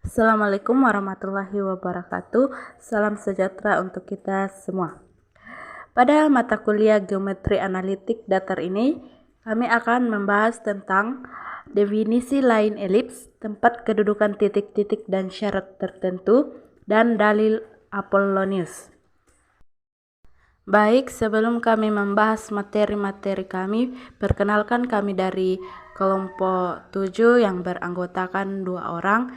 Assalamualaikum warahmatullahi wabarakatuh. Salam sejahtera untuk kita semua. Pada mata kuliah Geometri Analitik Datar ini, kami akan membahas tentang definisi line elips, tempat kedudukan titik-titik dan syarat tertentu, dan dalil Apollonius. Baik, sebelum kami membahas materi-materi kami, perkenalkan kami dari kelompok 7 yang beranggotakan 2 orang,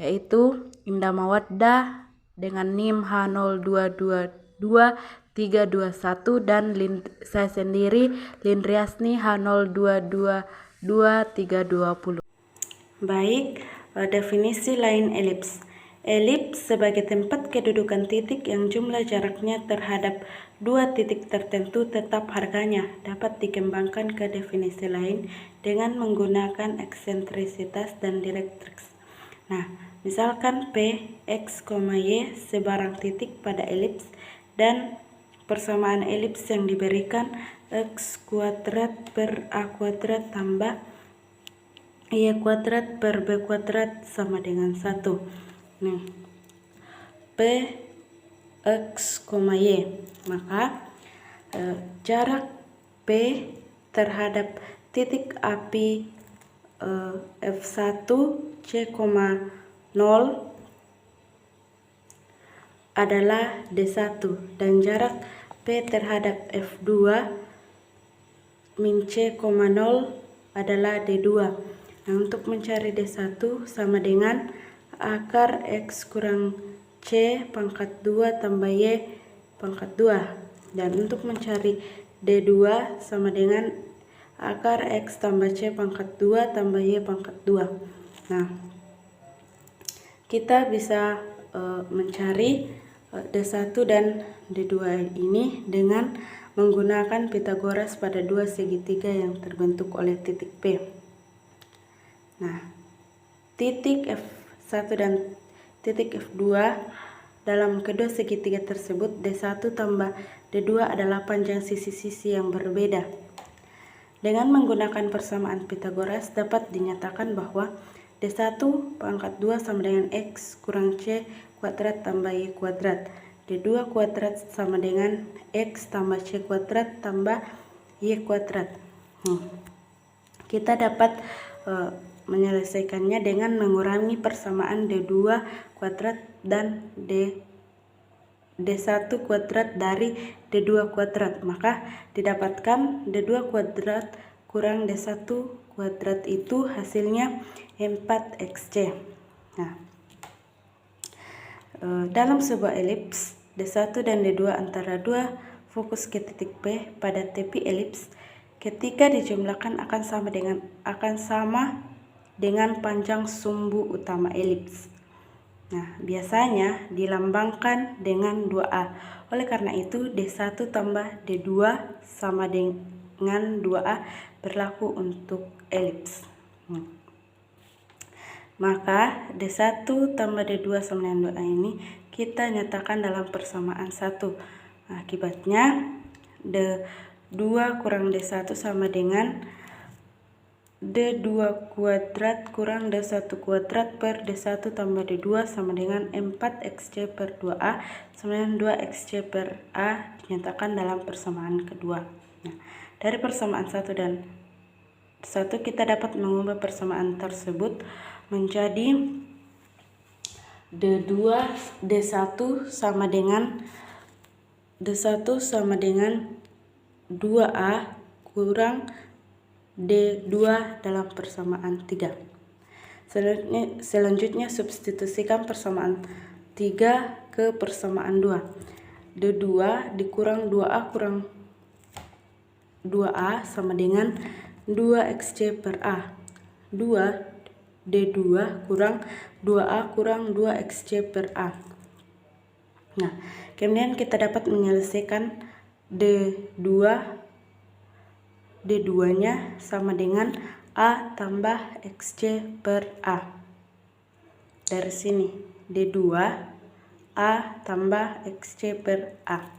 yaitu Indah Mawaddah dengan NIM H02222321 dan saya sendiri Lindriasni H02222320. Baik, definisi line elips. Elips sebagai tempat kedudukan titik yang jumlah jaraknya terhadap dua titik tertentu tetap harganya dapat dikembangkan ke definisi lain dengan menggunakan eksentrisitas dan direktrix. Nah, misalkan P, X, Y sebarang titik pada elips dan persamaan elips yang diberikan X kuadrat per A kuadrat tambah Y kuadrat per B kuadrat sama dengan 1. Nah, P, X, Y. Maka jarak P terhadap titik api F1 C, 0 adalah D1 dan jarak P terhadap F2 min C, 0 adalah D2. Nah, untuk mencari D1 sama dengan akar X kurang C pangkat 2 tambah Y pangkat 2. Dan untuk mencari D2 sama dengan akar X tambah C pangkat 2 tambah Y pangkat 2. Nah, kita bisa mencari D1 dan D2 ini dengan menggunakan Pythagoras pada dua segitiga yang terbentuk oleh titik P. Nah, titik F1 dan titik F2 dalam kedua segitiga tersebut D1 tambah D2 adalah panjang sisi-sisi yang berbeda. Dengan menggunakan persamaan Pythagoras dapat dinyatakan bahwa D1 pangkat 2 sama dengan X kurang C kuadrat tambah Y kuadrat. D2 kuadrat sama dengan X tambah C kuadrat tambah Y kuadrat. Kita dapat menyelesaikannya dengan mengurangi persamaan D2 kuadrat dan D1 kuadrat dari D2 kuadrat. Maka didapatkan D2 kuadrat kurang D1 kuadrat itu hasilnya 4XC. Nah, dalam sebuah elips D1 dan D2 antara dua fokus ke titik P pada tepi elips ketika dijumlahkan akan sama dengan panjang sumbu utama elips. Nah, biasanya dilambangkan dengan 2A. Oleh karena itu, D1 tambah D2 sama dengan 2A berlaku untuk elips. Maka D1 tambah D2 sama dengan 2A ini kita nyatakan dalam persamaan 1. Nah, akibatnya D2 kurang D1 sama dengan D2 kuadrat kurang D1 kuadrat per D1 tambah D2 sama dengan 4XC per 2A sama dengan 2XC per A dinyatakan dalam persamaan kedua. Nah, dari persamaan 1 dan 1 kita dapat mengubah persamaan tersebut menjadi D1 sama dengan 2A kurang D2 dalam persamaan 3. Selanjutnya substitusikan persamaan 3 ke persamaan 2. D2 dikurang 2A kurang 2A sama dengan 2XC per A. 2 D2 kurang 2A kurang 2XC per A. Nah, kemudian kita dapat menyelesaikan D2-nya sama dengan A tambah XC per A. Dari sini D2 A tambah XC per A.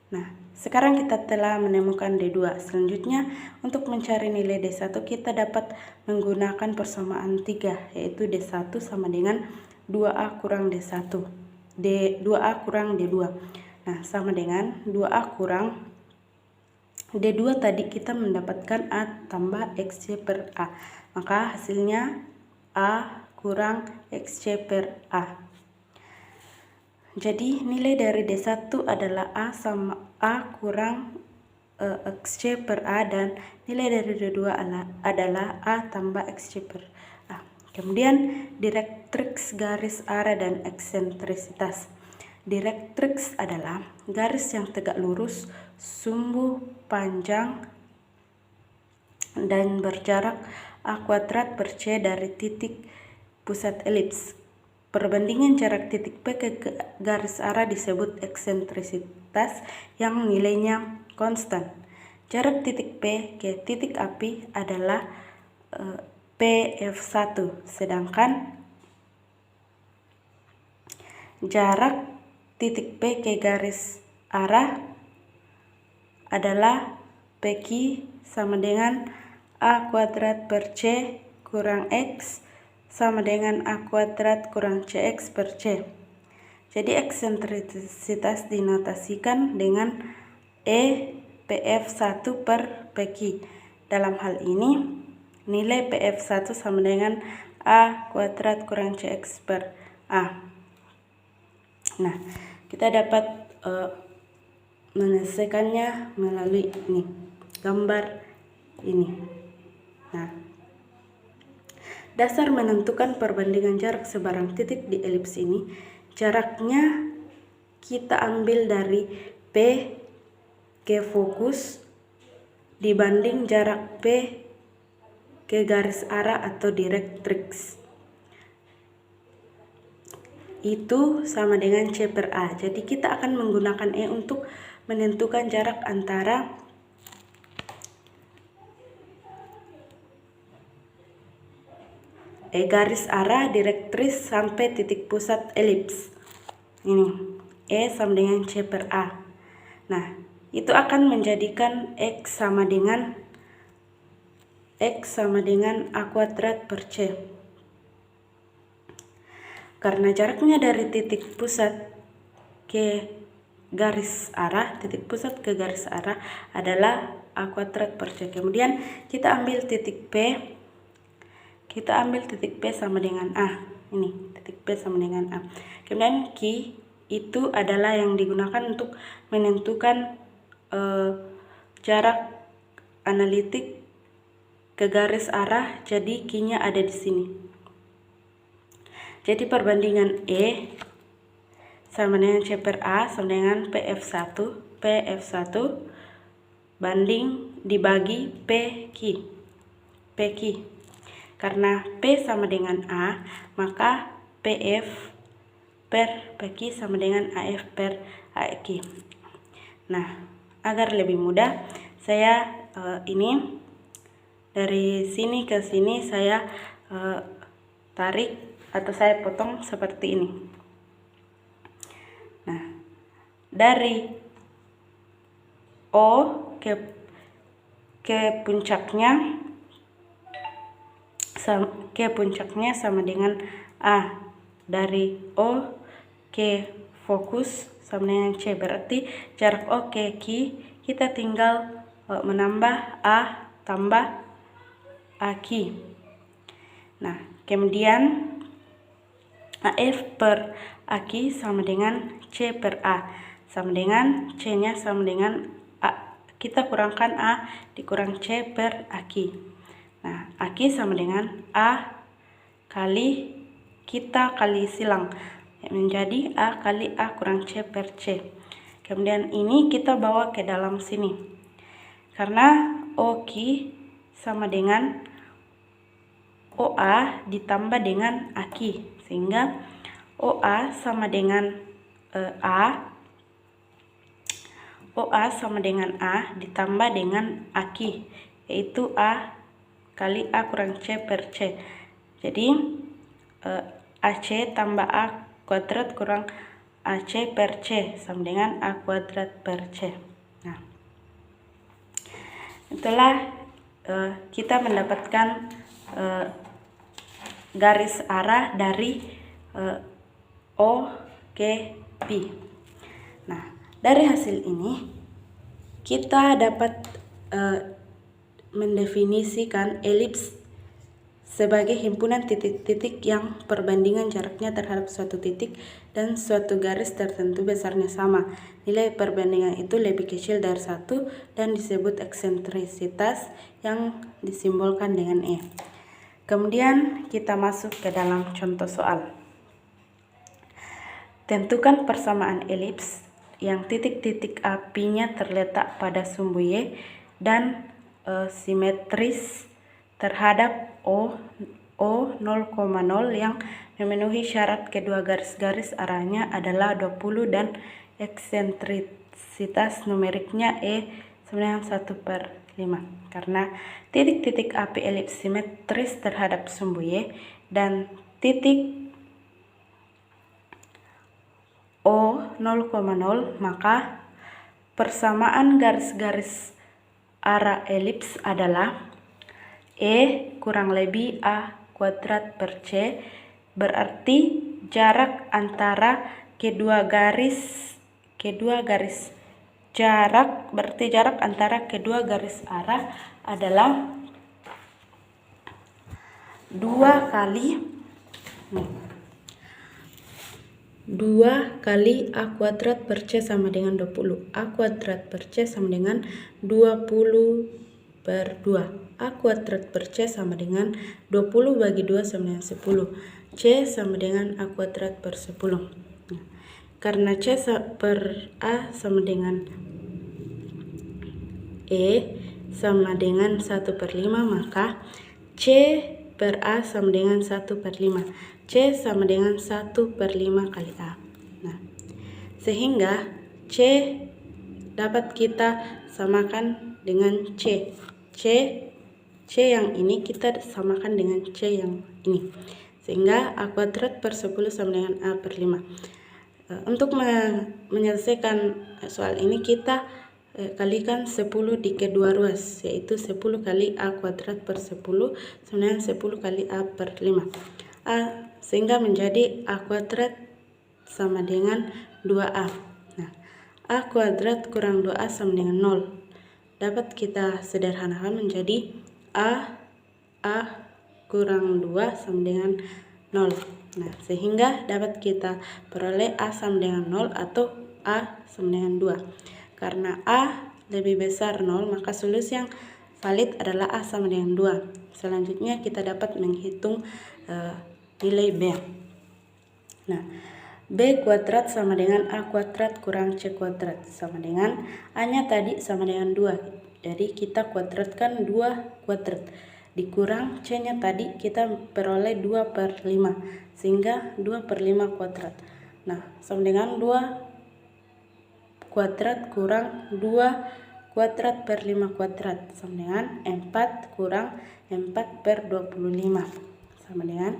Nah, sekarang kita telah menemukan D2. Selanjutnya, untuk mencari nilai D1 kita dapat menggunakan persamaan 3, yaitu D1 sama dengan 2A kurang D1, 2A kurang D2. Nah, sama dengan 2A kurang D2 tadi kita mendapatkan A tambah XC per A. Maka hasilnya A kurang XC per A. Jadi nilai dari D1 adalah A sama A kurang XC per A, dan nilai dari D2 adalah A tambah XC per A. Kemudian direktrix garis arah dan eksentrisitas. Direktrix adalah garis yang tegak lurus, sumbu panjang, dan berjarak A kuadrat per C dari titik pusat elips. Perbandingan jarak titik P ke garis arah disebut eksentrisitas yang nilainya konstan. Jarak titik P ke titik api adalah PF1, sedangkan jarak titik P ke garis arah adalah PQ sama dengan A kuadrat per C kurang X sama dengan A kuadrat kurang CX per C. Jadi eksentrisitas dinotasikan dengan E PF1 per PQ. Dalam hal ini, nilai PF1 sama dengan A kuadrat kurang CX per A. Nah, kita dapat menyelesaikannya melalui ini, gambar ini. Nah, dasar menentukan perbandingan jarak sebarang titik di elips ini, jaraknya kita ambil dari P ke fokus dibanding jarak P ke garis arah atau direktrix. Itu sama dengan C per A. Jadi kita akan menggunakan E untuk menentukan jarak antara garis arah direktris sampai titik pusat elips. Ini E sama dengan C per A. Nah, itu akan menjadikan X sama dengan A kuadrat per C. Karena jaraknya dari titik pusat ke garis arah, adalah A kuadrat per C. Kemudian kita ambil titik P. Sama dengan A. Ini titik P sama dengan A. Kemudian Q itu adalah yang digunakan untuk menentukan jarak analitik ke garis arah. Jadi Q-nya ada di sini. Jadi perbandingan E sama dengan C per A sama dengan PF1 banding dibagi PQ. Karena P sama dengan A, maka PF per PQ sama dengan AF per AQ. Nah, agar lebih mudah, saya ini dari sini ke sini saya tarik atau saya potong seperti ini. Nah, dari O ke puncaknya sama dengan A. Dari O ke fokus sama dengan C. Berarti jarak O ke Q kita tinggal menambah A tambah AQ. Nah, kemudian AF per AQ sama dengan C per A. Sama dengan C-nya sama dengan A. Kita kurangkan A dikurang C per AQ. Nah, AQ sama dengan A kali kita kali silang, menjadi A kali A kurang C per C. Kemudian ini kita bawa ke dalam sini. Karena OQ sama dengan OA ditambah dengan AQ, sehingga OA sama dengan OA sama dengan A ditambah dengan AQ, yaitu A kali A kurang C per C. Jadi AC tambah A kuadrat kurang AC per C sama dengan A kuadrat per C. Nah, itulah kita mendapatkan garis arah dari O, Q, P. Nah, dari hasil ini kita dapat mendefinisikan elips sebagai himpunan titik-titik yang perbandingan jaraknya terhadap suatu titik dan suatu garis tertentu besarnya sama. Nilai perbandingan itu lebih kecil dari 1 dan disebut eksentrisitas yang disimbolkan dengan E. Kemudian kita masuk ke dalam contoh soal. Tentukan persamaan elips yang titik-titik apinya terletak pada sumbu Y dan simetris terhadap O 0,0 yang memenuhi syarat kedua garis-garis arahnya adalah 20 dan eksentrisitas numeriknya E sama dengan 1/5. Karena titik-titik api elips simetris terhadap sumbu Y dan titik O 0,0, maka persamaan garis-garis arah elips adalah E kurang lebih A kuadrat per C, berarti jarak antara kedua garis arah adalah 2 kali A kuadrat per C sama dengan 20. A kuadrat per C sama dengan 20/2. A kuadrat per C sama dengan 20 bagi 2 sama dengan 10. C sama dengan A kuadrat per 10. Nah, karena C per A sama dengan E sama dengan 1/5, maka C per A sama dengan 1/5. C sama dengan 1/5 kali A. Nah, sehingga C dapat kita samakan dengan C yang ini kita samakan dengan C yang ini, sehingga A kuadrat per 10 sama dengan A per 5. Untuk menyelesaikan soal ini kita kalikan 10 di kedua ruas, yaitu 10 kali A kuadrat per 10 sama dengan 10 kali A per 5. Sehingga menjadi A kuadrat sama dengan 2A. Nah, A kuadrat kurang 2A sama dengan 0. Dapat kita sederhanakan menjadi A kurang 2 sama dengan 0. Nah, sehingga dapat kita peroleh A sama dengan 0 atau A sama dengan 2. Karena A lebih besar 0, maka solusi yang valid adalah A sama dengan 2. Selanjutnya kita dapat menghitung nilai B. Nah, B kuadrat sama dengan A kuadrat kurang C kuadrat sama dengan A-nya tadi sama dengan 2. Jadi kita kuadratkan 2 kuadrat. Dikurang C-nya tadi kita peroleh 2/5. Sehingga 2/5 kuadrat. Nah, sama dengan 2 kuadrat kurang 2 kuadrat per 5 kuadrat. Sama dengan 4 kurang 4/25. Sama dengan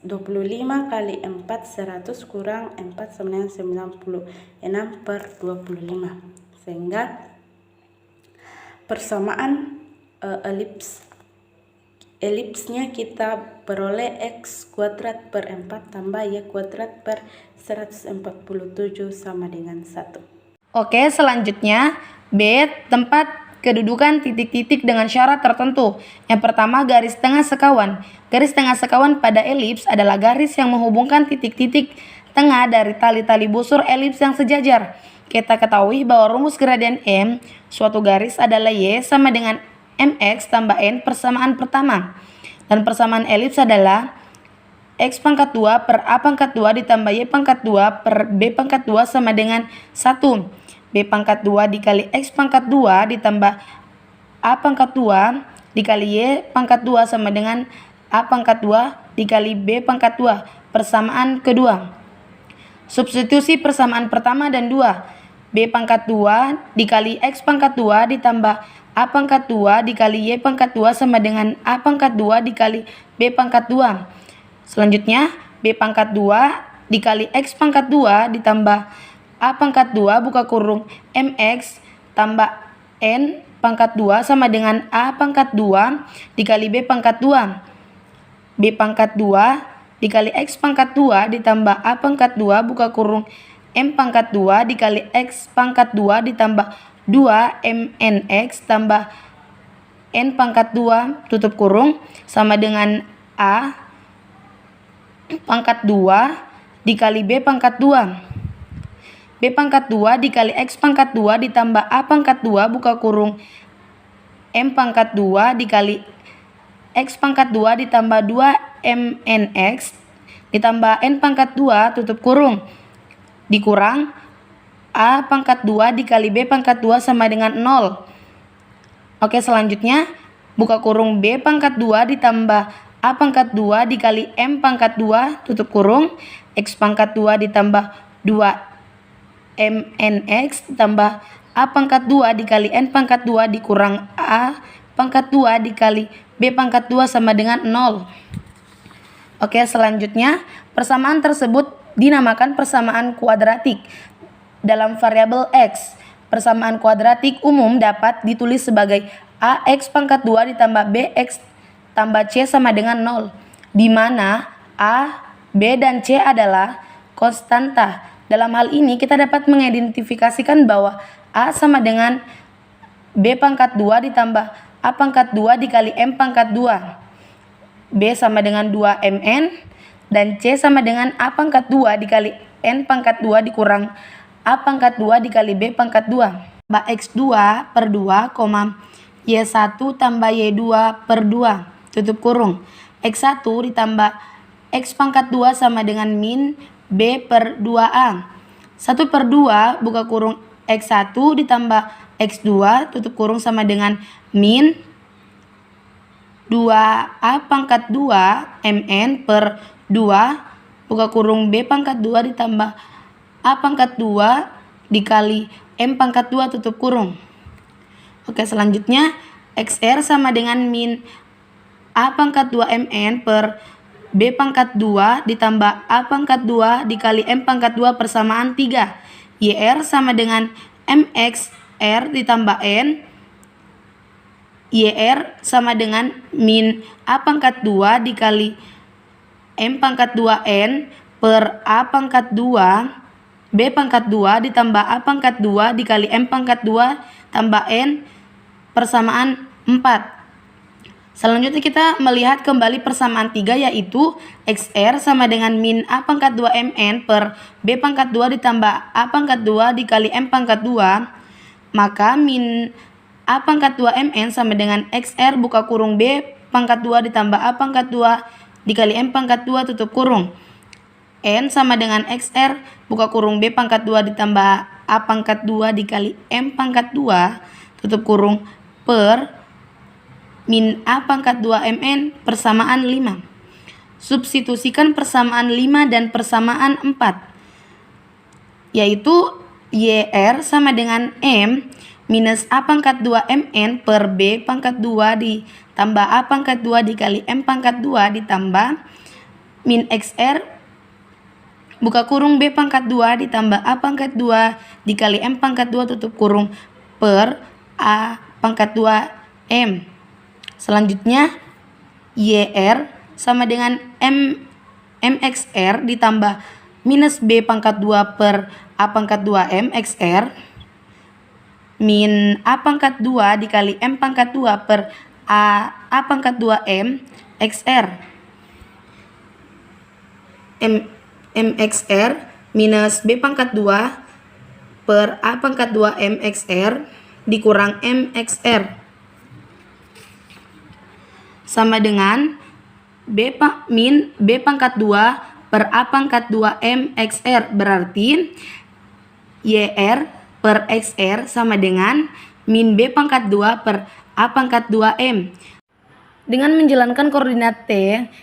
25 kali 4 100 kurang 4 sama dengan 96/25. Sehingga persamaan elipsnya kita peroleh X kuadrat per 4 tambah Y kuadrat per 147 sama dengan 1. Oke, selanjutnya B, tempat kedudukan titik-titik dengan syarat tertentu. Yang pertama, garis tengah sekawan. Garis tengah sekawan pada elips adalah garis yang menghubungkan titik-titik tengah dari tali-tali busur elips yang sejajar. Kita ketahui bahwa rumus gradien M suatu garis adalah Y sama dengan MX tambah N persamaan pertama. Dan persamaan elips adalah X pangkat 2 per A pangkat 2 ditambah Y pangkat 2 per B pangkat 2 sama dengan 1. B pangkat 2 dikali X pangkat 2 ditambah A pangkat 2 dikali Y pangkat 2 sama dengan A pangkat 2 dikali B pangkat 2. Persamaan kedua. Substitusi persamaan pertama dan 2. B pangkat 2 dikali X pangkat 2 ditambah A pangkat 2 dikali Y pangkat 2 sama dengan A pangkat 2 dikali B pangkat 2. Selanjutnya, B pangkat 2 dikali X pangkat 2 ditambah A pangkat 2 buka kurung MX tambah N pangkat 2 sama dengan A pangkat 2 dikali B pangkat 2. B pangkat 2 dikali X pangkat 2 ditambah A pangkat 2 buka kurung M pangkat 2 dikali X pangkat 2 ditambah 2 MNX tambah N pangkat 2 tutup kurung sama dengan A pangkat 2 dikali B pangkat 2. B pangkat 2 dikali X pangkat 2 ditambah A pangkat 2 buka kurung M pangkat 2 dikali X pangkat 2 ditambah 2 MNX ditambah N pangkat 2 tutup kurung dikurang A pangkat 2 dikali B pangkat 2 sama dengan 0. Oke, selanjutnya buka kurung B pangkat 2 ditambah A pangkat 2 dikali M pangkat 2 tutup kurung X pangkat 2 ditambah 2 MNX ditambah A pangkat 2 dikali N pangkat 2 dikurang A pangkat 2 dikali B pangkat 2 sama dengan 0. Oke, selanjutnya persamaan tersebut dinamakan persamaan kuadratik dalam variabel X. Persamaan kuadratik umum dapat ditulis sebagai AX pangkat 2 ditambah BX tambah C sama dengan 0, di mana A, B, dan C adalah konstanta. Dalam hal ini kita dapat mengidentifikasikan bahwa A sama dengan B pangkat 2 ditambah A pangkat 2 dikali M pangkat 2. B sama dengan 2MN dan C sama dengan A pangkat 2 dikali N pangkat 2 dikurang A pangkat 2 dikali B pangkat 2. Tambah X2 per 2, Y1 tambah Y2 per 2 tutup kurung. X1 ditambah X pangkat 2 sama dengan min B per 2A. 1 per 2 buka kurung X1 ditambah X2 tutup kurung sama dengan min 2A pangkat 2 MN per 2 buka kurung B pangkat 2 ditambah A pangkat 2 dikali M pangkat 2 tutup kurung. Oke, selanjutnya XR sama dengan min A pangkat 2 MN per B pangkat 2 ditambah A pangkat 2 dikali M pangkat 2 persamaan 3. YR sama dengan MXR ditambah N. YR sama dengan min A pangkat 2 dikali M pangkat 2N per A pangkat 2 B pangkat 2 ditambah A pangkat 2 dikali M pangkat 2 tambah N persamaan 4. Selanjutnya kita melihat kembali persamaan 3, yaitu XR sama dengan min A pangkat 2 MN per B pangkat 2 ditambah A pangkat 2 dikali M pangkat 2. Maka min A pangkat 2 MN sama dengan XR buka kurung B pangkat 2 ditambah A pangkat 2 dikali M pangkat 2 tutup kurung. N sama dengan XR buka kurung B pangkat 2 ditambah A pangkat 2 dikali M pangkat 2 tutup kurung per min A pangkat 2 MN persamaan 5. Substitusikan persamaan 5 dan persamaan 4, yaitu YR sama dengan M minus A pangkat 2 MN per B pangkat 2 ditambah A pangkat 2 dikali M pangkat 2 ditambah min XR buka kurung B pangkat 2 ditambah A pangkat 2 dikali M pangkat 2 tutup kurung per A pangkat 2 M. Selanjutnya YR sama dengan MXR ditambah minus B pangkat 2 per A pangkat 2 MXR min A pangkat 2 dikali M pangkat 2 per A pangkat 2 MXR. MXR minus B pangkat 2 per A pangkat 2 MXR dikurang MXR sama dengan min B pangkat 2 per A pangkat 2 MXR, berarti YR per XR sama dengan min B pangkat 2 per A pangkat 2 M. Dengan menjalankan koordinat T,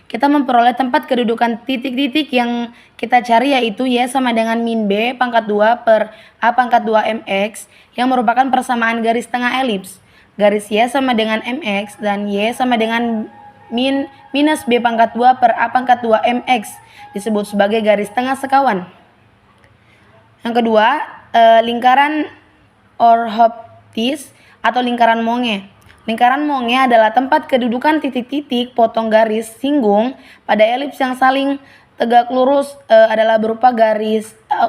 kita memperoleh tempat kedudukan titik-titik yang kita cari, yaitu Y sama dengan min B pangkat 2 per A pangkat 2 MX yang merupakan persamaan garis tengah elips. Garis Y sama dengan MX dan Y sama dengan minus B pangkat 2 per A pangkat 2 MX disebut sebagai garis tengah sekawan. Yang kedua, lingkaran Oorhooftis atau lingkaran Monge. Lingkaran Monge adalah tempat kedudukan titik-titik potong garis singgung pada elips yang saling tegak lurus adalah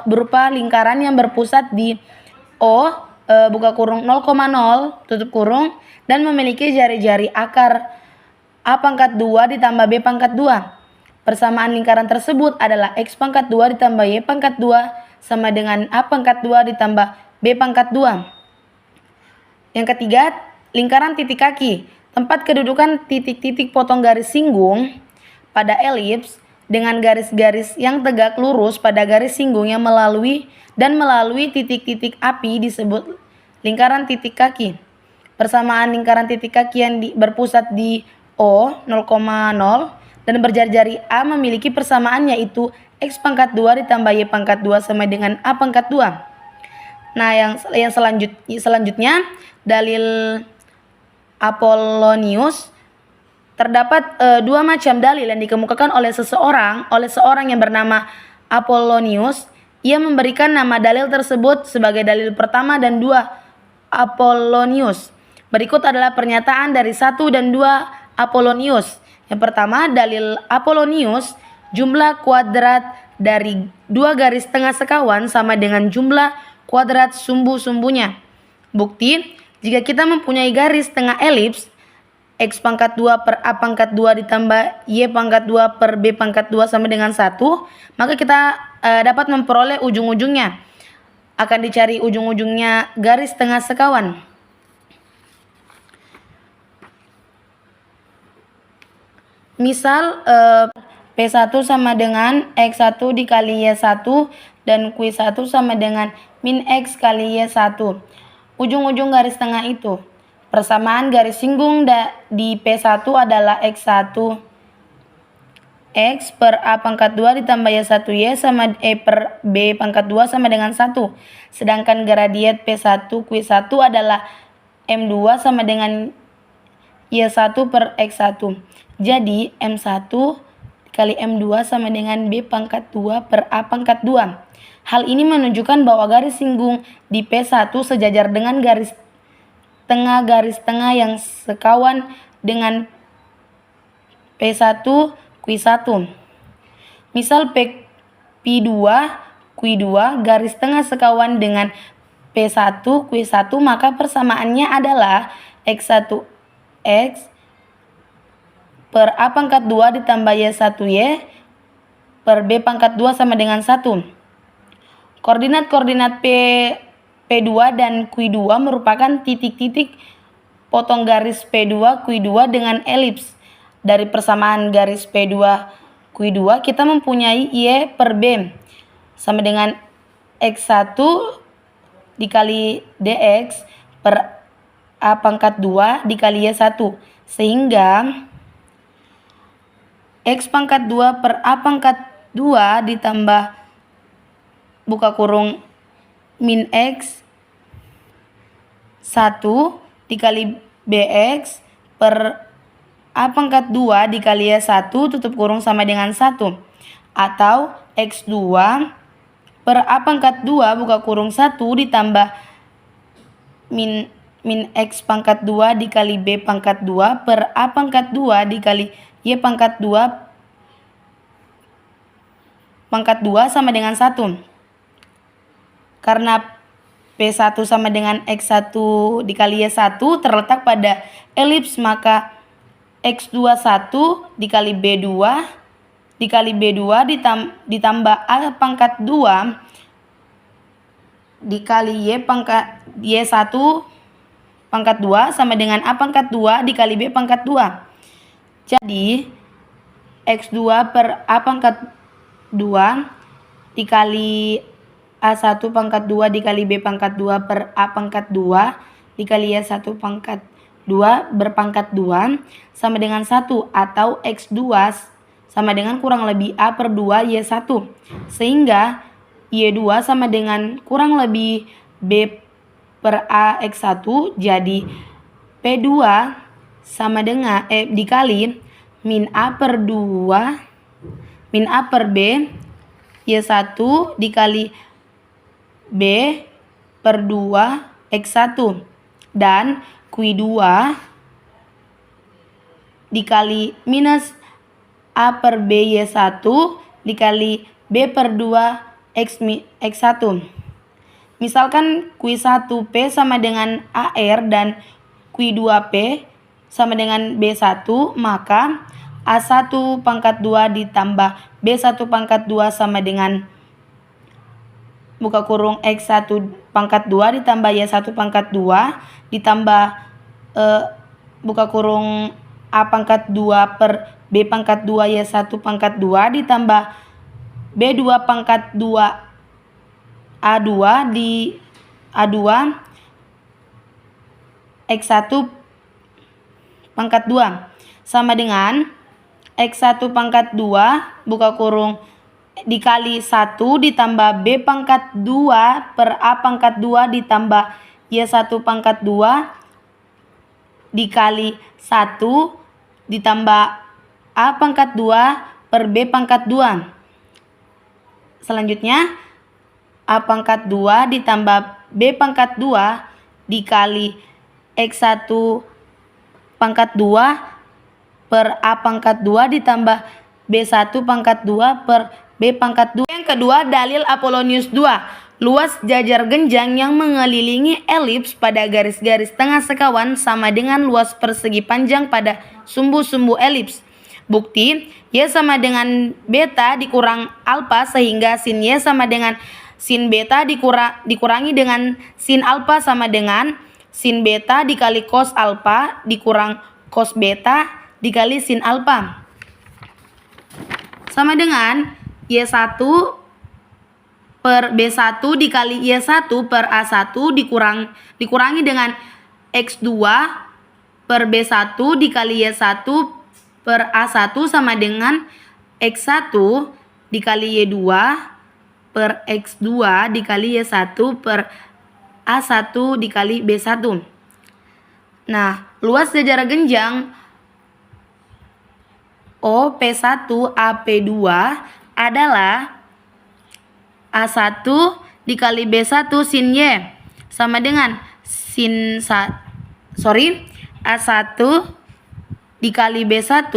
berupa lingkaran yang berpusat di O buka kurung 0,0 tutup kurung dan memiliki jari-jari akar A pangkat 2 ditambah B pangkat 2. Persamaan lingkaran tersebut adalah X pangkat 2 ditambah Y pangkat 2 sama dengan A pangkat 2 ditambah B pangkat 2. Yang ketiga, lingkaran titik kaki. Tempat kedudukan titik-titik potong garis singgung pada elips dengan garis-garis yang tegak lurus pada garis singgung yang melalui titik-titik api disebut lingkaran titik kaki. Persamaan lingkaran titik kaki yang berpusat di O 0,0 dan berjari-jari A memiliki persamaan yaitu X pangkat 2 ditambah Y pangkat 2 sama dengan A pangkat 2. Nah, yang selanjutnya dalil Apollonius. Terdapat dua macam dalil yang dikemukakan oleh seorang yang bernama Apollonius. Ia memberikan nama dalil tersebut sebagai dalil pertama dan 2 Apollonius. Berikut adalah pernyataan dari 1 dan 2 Apollonius. Yang pertama, dalil Apollonius, jumlah kuadrat dari 2 garis tengah sekawan sama dengan jumlah kuadrat sumbu-sumbunya. Bukti, jika kita mempunyai garis tengah elips X pangkat 2 per A pangkat 2 ditambah Y pangkat 2 per B pangkat 2 sama dengan 1, maka kita dapat memperoleh ujung-ujungnya. Akan dicari ujung-ujungnya garis tengah sekawan. Misal P1 sama dengan X1 dikali Y1 dan Q1 sama dengan min X kali Y1. Ujung-ujung garis tengah itu. Persamaan garis singgung di P1 adalah X1 X per A pangkat 2 ditambah Y1Y sama E per B pangkat 2 sama dengan 1. Sedangkan gradiat P1 Q1 adalah M2 sama dengan Y1 per X1. Jadi M1 kali M2 sama dengan B pangkat 2 per A pangkat 2. Hal ini menunjukkan bahwa garis singgung di P1 sejajar dengan garis tengah yang sekawan dengan P1 Q1. Misal P2 Q2 garis tengah sekawan dengan P1 Q1, maka persamaannya adalah X1 X per A pangkat 2 ditambah Y1Y per B pangkat 2 sama dengan 1. Koordinat P2 dan Q2 merupakan titik-titik potong garis P2 Q2 dengan elips. Dari persamaan garis P2 Q2 kita mempunyai Y per B sama dengan X1 dikali DX per A pangkat 2 dikali Y1. Sehingga X pangkat 2 per A pangkat 2 ditambah buka kurung min X 1 dikali BX per A pangkat 2 dikali Y1 tutup kurung sama dengan 1. Atau X2 per A pangkat 2 buka kurung 1 ditambah min X pangkat 2 dikali B pangkat 2 per A pangkat 2 dikali Y pangkat 2 sama dengan 1. Karena P1 sama dengan X1 dikali Y1 terletak pada elips, maka X21 dikali B2 ditambah A pangkat 2 dikali Y1 pangkat 2 sama dengan A pangkat 2 dikali B pangkat 2. Jadi X2 per A pangkat 2 dikali A1 pangkat 2 dikali B pangkat 2 per A pangkat 2 dikali Y1 pangkat 2 berpangkat 2 sama dengan 1. Atau X2 sama dengan kurang lebih A per 2 Y1. Sehingga Y2 sama dengan kurang lebih B per A X1. Jadi P2 sama dengan dikali min A per 2 min A per B Y1 dikali B per 2 X1 dan Q2 dikali minus A per B Y1 dikali B per 2 X1. Misalkan Q1P sama dengan AR dan Q2P sama dengan B1, maka A1 pangkat 2 ditambah B1 pangkat 2 sama dengan buka kurung X1 pangkat 2 ditambah Y1 pangkat 2 ditambah buka kurung A pangkat 2 per B pangkat 2 Y1 pangkat 2 ditambah B2 pangkat 2 A2 di A2 X1 pangkat 2 sama dengan X1 pangkat 2 buka kurung dikali 1 ditambah B pangkat 2 per A pangkat 2 ditambah Y1 pangkat 2 dikali 1 ditambah A pangkat 2 per B pangkat 2. Selanjutnya A pangkat 2 ditambah B pangkat 2 dikali X1 pangkat 2 per A pangkat 2 ditambah B1 pangkat 2 per B pangkat 2. Yang kedua, dalil Apollonius 2. Luas jajar genjang yang mengelilingi elips pada garis-garis tengah sekawan sama dengan luas persegi panjang pada sumbu-sumbu elips. Bukti, Y sama dengan beta dikurang alfa sehingga sin Y sama dengan sin beta dikurangi dengan sin alfa sama dengan sin beta dikali cos alfa dikurang cos beta dikali sin alfa. Sama dengan Y1 per B1 dikali Y1 per A1 dikurangi dengan X2 per B1 dikali Y1 per A1 sama dengan X1 dikali Y2 per X2 dikali Y1 per A1 dikali B1. Nah, luas jajar genjang OP1 AP2 adalah A1 dikali B1 sin Y sama dengan A1 dikali B1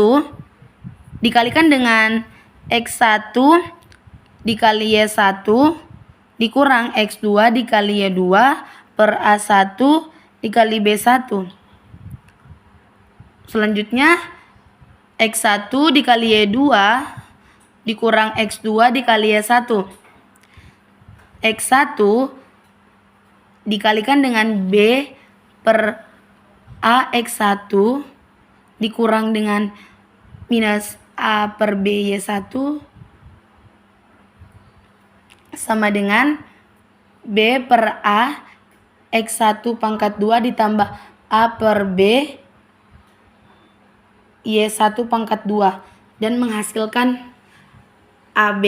dikalikan dengan X1 dikali Y1 dikurang X2 dikali Y2 per A1 dikali B1. Selanjutnya X1 dikali Y2 dikurang X2 dikali Y1. X1 dikalikan dengan B per A X1 dikurang dengan minus A per B Y1 sama dengan B per A X1 pangkat 2 ditambah A per B Y1 pangkat 2 dan menghasilkan AB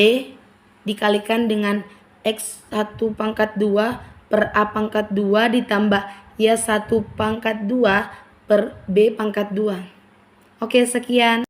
dikalikan dengan X1 pangkat 2 per A pangkat 2 ditambah Y1 pangkat 2 per B pangkat 2. Oke, sekian.